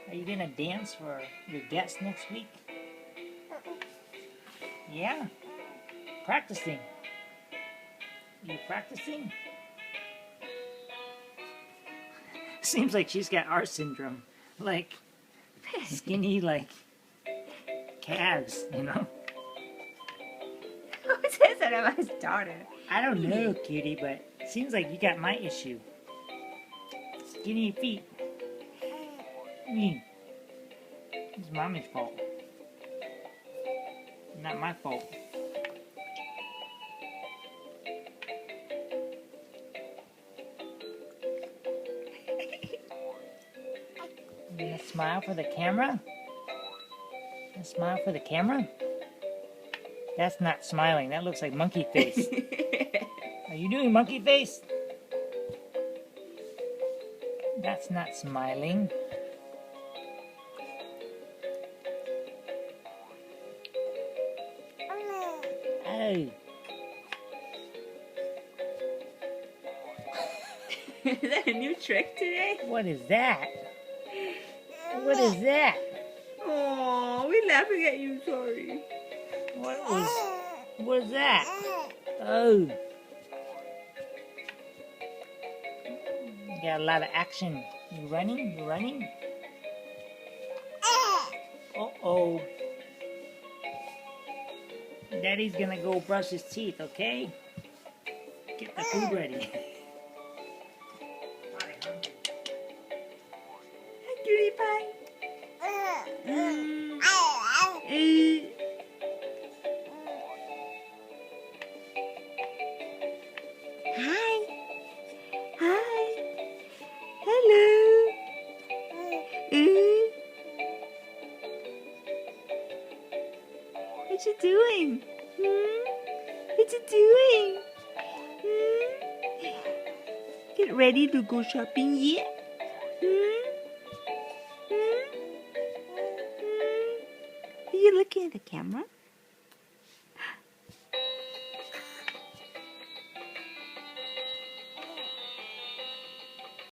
Are you gonna dance for your guests next week? Yeah. Practicing. You practicing? Seems like she's got R syndrome. Like, skinny, like, calves, you know? Who says that about his daughter? I don't know, cutie, but it seems like you got my issue. Skinny feet. It's mommy's fault. Not my fault. You gonna smile for the camera? Gonna smile for the camera? That's not smiling. That looks like monkey face. Are you doing monkey face? That's not smiling. Oh. Is that a new trick today? What is that? What is that? Oh, we're laughing at you, sorry. What is that? Oh. You got a lot of action. You running? You running? Uh-oh. Daddy's gonna go brush his teeth, okay? Get the food ready. Cutie pie. Hi. Hi. Hello. What you doing? What you doing? Get ready to go shopping yet? Are you looking at the camera?